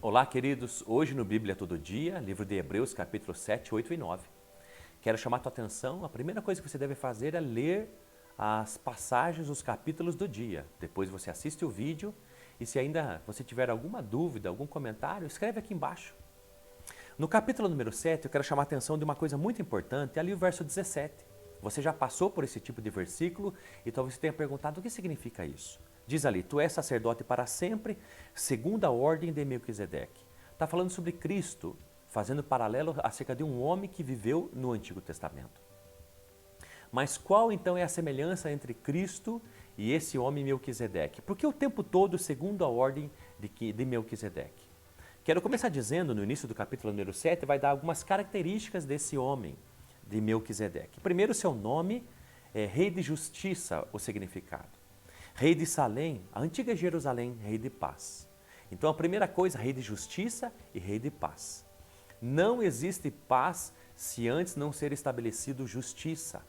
Olá, queridos. Hoje no Bíblia Todo Dia, livro de Hebreus, capítulo 7, 8 e 9. Quero chamar a tua atenção. A primeira coisa que você deve fazer é ler as passagens, os capítulos do dia. Depois você assiste o vídeo e se ainda você tiver alguma dúvida, algum comentário, escreve aqui embaixo. No capítulo número 7, eu quero chamar a atenção de uma coisa muito importante, ali o verso 17. Você já passou por esse tipo de versículo e talvez você tenha perguntado o que significa isso. Diz ali, tu és sacerdote para sempre, segundo a ordem de Melquisedeque. Está falando sobre Cristo, fazendo paralelo acerca de um homem que viveu no Antigo Testamento. Mas qual então é a semelhança entre Cristo e esse homem Melquisedeque? Porque o tempo todo segundo a ordem de Melquisedeque. Quero começar dizendo, no início do capítulo número 7, vai dar algumas características desse homem de Melquisedeque. Primeiro, seu nome é Rei de Justiça, o significado. Rei de Salém, a antiga Jerusalém, Rei de Paz. Então a primeira coisa, Rei de Justiça e Rei de Paz. Não existe paz se antes não ser estabelecido justiça.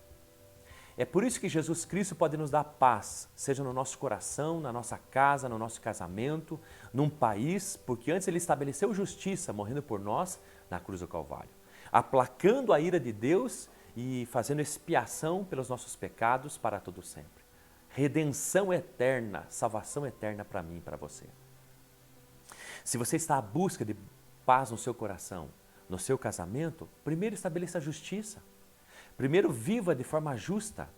É por isso que Jesus Cristo pode nos dar paz, seja no nosso coração, na nossa casa, no nosso casamento, num país, porque antes ele estabeleceu justiça, morrendo por nós na cruz do Calvário, aplacando a ira de Deus e fazendo expiação pelos nossos pecados para todo sempre. Redenção eterna, salvação eterna para mim e para você. Se você está à busca de paz no seu coração, no seu casamento, primeiro estabeleça a justiça. Primeiro viva de forma justa.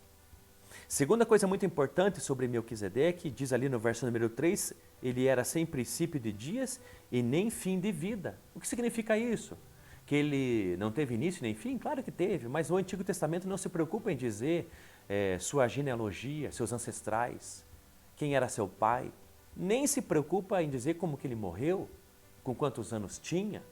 Segunda coisa muito importante sobre Melquisedeque, diz ali no verso número 3, ele era sem princípio de dias e nem fim de vida. O que significa isso? Que ele não teve início nem fim? Claro que teve, mas o Antigo Testamento não se preocupa em dizer sua genealogia, seus ancestrais, quem era seu pai. Nem se preocupa em dizer como que ele morreu, com quantos anos tinha.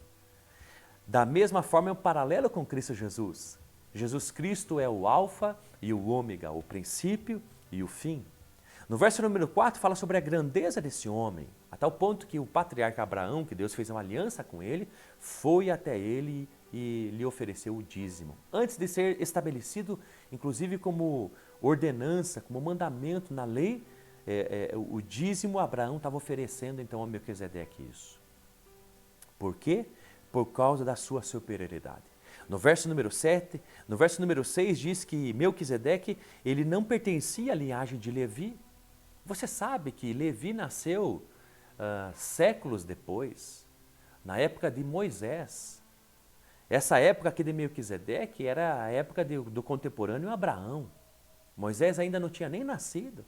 Da mesma forma é um paralelo com Cristo Jesus. Jesus Cristo é o alfa e o ômega, o princípio e o fim. No verso número 4 fala sobre a grandeza desse homem, a tal ponto que o patriarca Abraão, que Deus fez uma aliança com ele, foi até ele e lhe ofereceu o dízimo. Antes de ser estabelecido, inclusive como ordenança, como mandamento na lei, o dízimo Abraão estava oferecendo então a Melquisedeque isso. Por quê? Por causa da sua superioridade. No verso número 7, no verso número 6 diz que Melquisedeque, ele não pertencia à linhagem de Levi. Você sabe que Levi nasceu séculos depois, na época de Moisés. Essa época aqui de Melquisedeque era a época do contemporâneo Abraão. Moisés ainda não tinha nem nascido.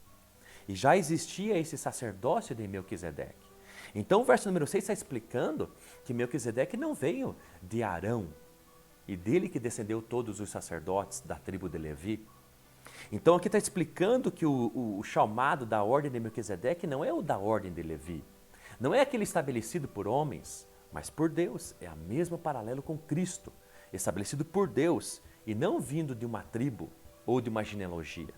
E já existia esse sacerdócio de Melquisedeque. Então o verso número 6 está explicando que Melquisedeque não veio de Arão, e dele que descendeu todos os sacerdotes da tribo de Levi. Então aqui está explicando que o chamado da ordem de Melquisedeque não é o da ordem de Levi. Não é aquele estabelecido por homens, mas por Deus. É a mesma paralelo com Cristo, estabelecido por Deus e não vindo de uma tribo ou de uma genealogia.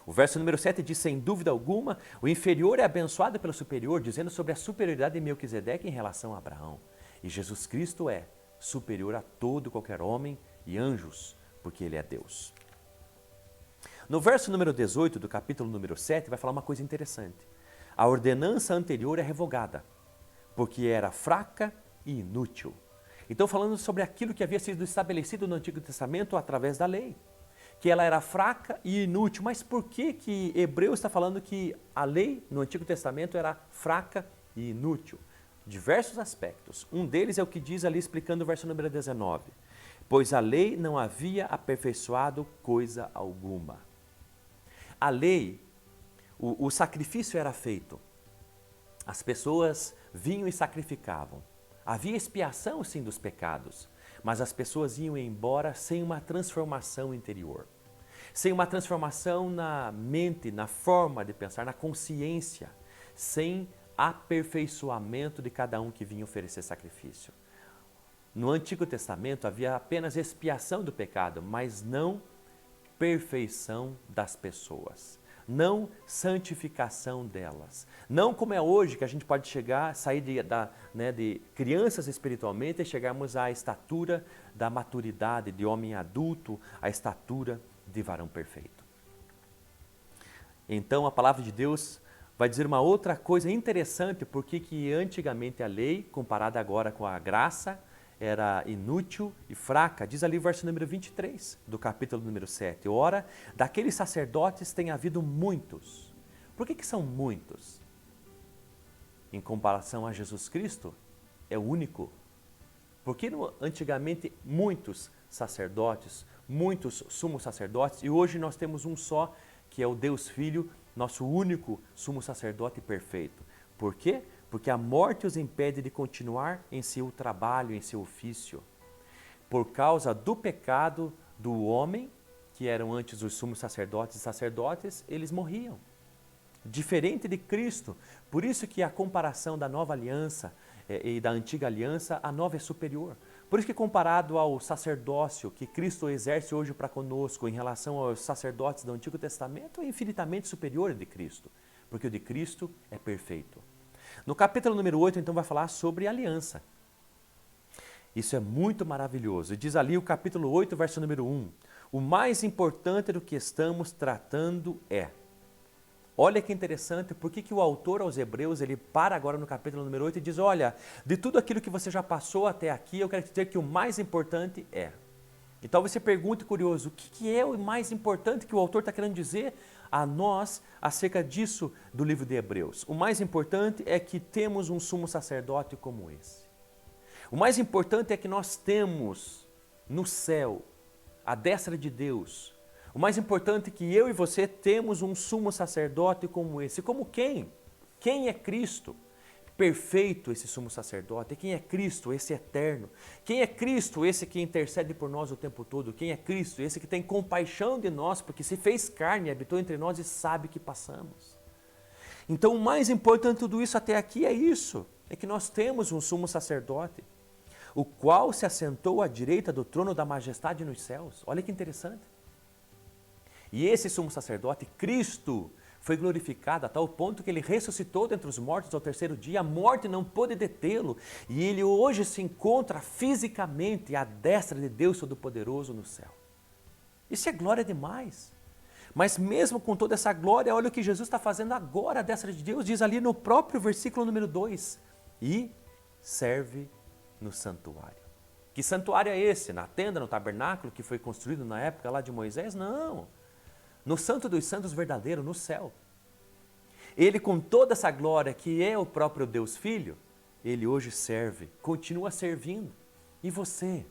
O verso número 7 diz, sem dúvida alguma, o inferior é abençoado pelo superior, dizendo sobre a superioridade de Melquisedeque em relação a Abraão. E Jesus Cristo é superior a todo e qualquer homem e anjos, porque ele é Deus. No verso número 18 do capítulo número 7 vai falar uma coisa interessante. A ordenança anterior é revogada, porque era fraca e inútil. Então falando sobre aquilo que havia sido estabelecido no Antigo Testamento através da lei, que ela era fraca e inútil. Mas por que que Hebreus está falando que a lei no Antigo Testamento era fraca e inútil? Diversos aspectos. Um deles é o que diz ali explicando o verso número 19. Pois a lei não havia aperfeiçoado coisa alguma. A lei, o sacrifício era feito. As pessoas vinham e sacrificavam. Havia expiação sim dos pecados, mas as pessoas iam embora sem uma transformação interior. Sem uma transformação na mente, na forma de pensar, na consciência, sem aperfeiçoamento de cada um que vinha oferecer sacrifício. No Antigo Testamento havia apenas expiação do pecado, mas não perfeição das pessoas, não santificação delas. Não como é hoje que a gente pode chegar, sair de crianças espiritualmente e chegarmos à estatura da maturidade, de homem adulto, à estatura de varão perfeito. Então a palavra de Deus vai dizer uma outra coisa interessante, porque que antigamente a lei, comparada agora com a graça, era inútil e fraca. Diz ali o verso número 23 do capítulo número 7. Ora, daqueles sacerdotes tem havido muitos. Por que são muitos? Em comparação a Jesus Cristo, é o único. Porque antigamente muitos sacerdotes, muitos sumos sacerdotes, e hoje nós temos um só, que é o Deus Filho, nosso único sumo sacerdote perfeito. Por quê? Porque a morte os impede de continuar em seu trabalho, em seu ofício. Por causa do pecado do homem, que eram antes os sumos sacerdotes e sacerdotes, eles morriam. Diferente de Cristo. Por isso que a comparação da nova aliança e da antiga aliança, a nova é superior. Por isso que comparado ao sacerdócio que Cristo exerce hoje para conosco em relação aos sacerdotes do Antigo Testamento, é infinitamente superior ao de Cristo. Porque o de Cristo é perfeito. No capítulo número 8, então, vai falar sobre aliança. Isso é muito maravilhoso. Diz ali o capítulo 8, verso número 1. O mais importante do que estamos tratando é... Olha que interessante, por que o autor aos Hebreus, ele para agora no capítulo número 8 e diz, olha, de tudo aquilo que você já passou até aqui, eu quero te dizer que o mais importante é. Então você pergunta, curioso, o que é o mais importante que o autor está querendo dizer a nós acerca disso do livro de Hebreus? O mais importante é que temos um sumo sacerdote como esse. O mais importante é que nós temos no céu, à destra de Deus, o mais importante é que eu e você temos um sumo sacerdote como esse. Como quem? Quem é Cristo? Perfeito esse sumo sacerdote. Quem é Cristo? Esse eterno. Quem é Cristo? Esse que intercede por nós o tempo todo. Quem é Cristo? Esse que tem compaixão de nós, porque se fez carne, habitou entre nós e sabe que passamos. Então o mais importante de tudo isso até aqui é isso. É que nós temos um sumo sacerdote, o qual se assentou à direita do trono da majestade nos céus. Olha que interessante. E esse sumo sacerdote, Cristo, foi glorificado a tal ponto que ele ressuscitou dentre os mortos ao terceiro dia. A morte não pôde detê-lo. E ele hoje se encontra fisicamente à destra de Deus Todo-Poderoso no céu. Isso é glória demais. Mas mesmo com toda essa glória, olha o que Jesus está fazendo agora à destra de Deus. Diz ali no próprio versículo número 2. E serve no santuário. Que santuário é esse? Na tenda, no tabernáculo que foi construído na época lá de Moisés? Não. No Santo dos Santos verdadeiro, no céu. Ele, com toda essa glória que é o próprio Deus Filho, ele hoje serve, continua servindo. E você?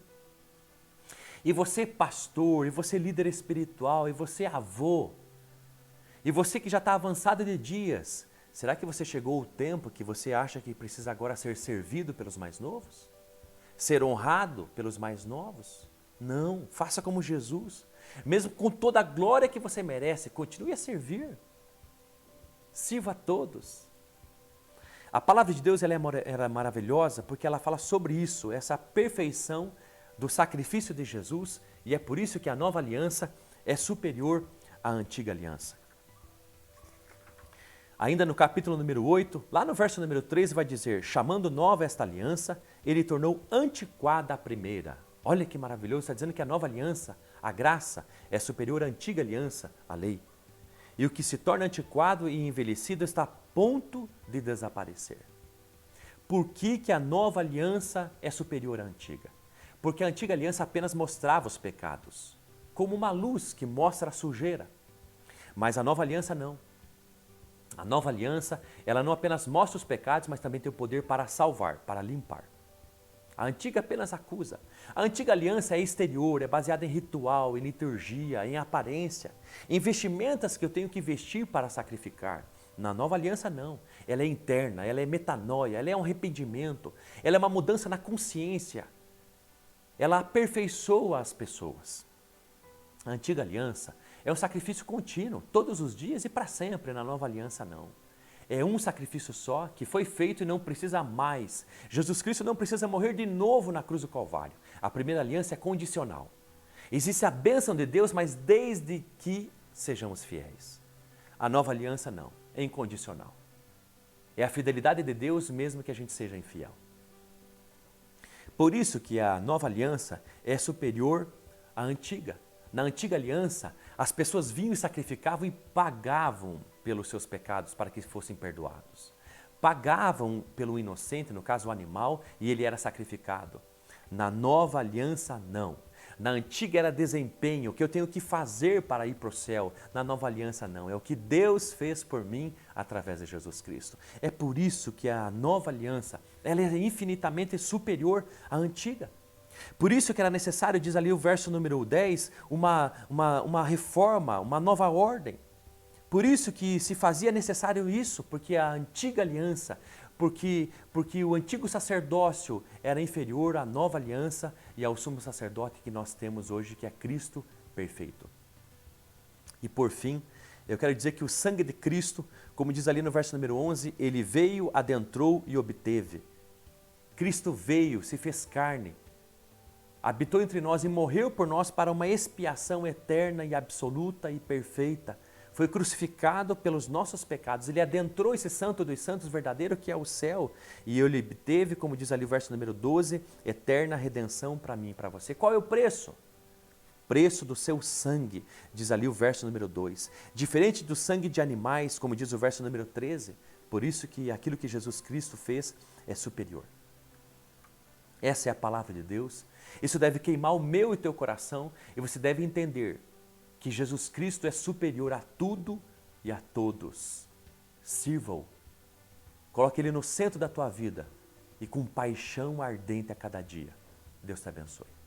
E você pastor, e você líder espiritual, e você avô, e você que já está avançado de dias, será que você chegou o tempo que você acha que precisa agora ser servido pelos mais novos? Ser honrado pelos mais novos? Não, faça como Jesus. Mesmo com toda a glória que você merece, continue a servir. Sirva a todos. A palavra de Deus ela é maravilhosa porque ela fala sobre isso, essa perfeição do sacrifício de Jesus, e é por isso que a nova aliança é superior à antiga aliança. Ainda no capítulo número 8, lá no verso número 13 vai dizer, chamando nova esta aliança, ele tornou antiquada a primeira. Olha que maravilhoso, está dizendo que a nova aliança, a graça, é superior à antiga aliança, a lei. E o que se torna antiquado e envelhecido está a ponto de desaparecer. Por que a nova aliança é superior à antiga? Porque a antiga aliança apenas mostrava os pecados, como uma luz que mostra a sujeira. Mas a nova aliança não. A nova aliança, ela não apenas mostra os pecados, mas também tem o poder para salvar, para limpar. A antiga apenas acusa. A antiga aliança é exterior, é baseada em ritual, em liturgia, em aparência, em vestimentas que eu tenho que vestir para sacrificar. Na nova aliança não. Ela é interna, ela é metanoia, ela é um arrependimento, ela é uma mudança na consciência. Ela aperfeiçoa as pessoas. A antiga aliança é um sacrifício contínuo, todos os dias e para sempre. Na nova aliança não. É um sacrifício só, que foi feito e não precisa mais. Jesus Cristo não precisa morrer de novo na cruz do Calvário. A primeira aliança é condicional. Existe a bênção de Deus, mas desde que sejamos fiéis. A nova aliança não, é incondicional. É a fidelidade de Deus mesmo que a gente seja infiel. Por isso que a nova aliança é superior à antiga. Na antiga aliança, as pessoas vinham e sacrificavam e pagavam pelos seus pecados para que fossem perdoados. Pagavam pelo inocente, no caso o animal, e ele era sacrificado. Na nova aliança, não. Na antiga era desempenho, o que eu tenho que fazer para ir para o céu. Na nova aliança, não. É o que Deus fez por mim através de Jesus Cristo. É por isso que a nova aliança ela é infinitamente superior à antiga. Por isso que era necessário, diz ali o verso número 10, uma reforma, uma nova ordem. Por isso que se fazia necessário isso, porque a antiga aliança, porque o antigo sacerdócio era inferior à nova aliança e ao sumo sacerdote que nós temos hoje, que é Cristo perfeito. E por fim, eu quero dizer que o sangue de Cristo, como diz ali no verso número 11, ele veio, adentrou e obteve. Cristo veio, se fez carne, habitou entre nós e morreu por nós para uma expiação eterna e absoluta e perfeita. Foi crucificado pelos nossos pecados. Ele adentrou esse santo dos santos verdadeiro que é o céu. E ele obteve, como diz ali o verso número 12, eterna redenção para mim e para você. Qual é o preço? Preço do seu sangue, diz ali o verso número 2. Diferente do sangue de animais, como diz o verso número 13. Por isso que aquilo que Jesus Cristo fez é superior. Essa é a palavra de Deus. Isso deve queimar o meu e teu coração e você deve entender que Jesus Cristo é superior a tudo e a todos. Sirva-o. Coloque Ele no centro da tua vida e com paixão ardente a cada dia. Deus te abençoe.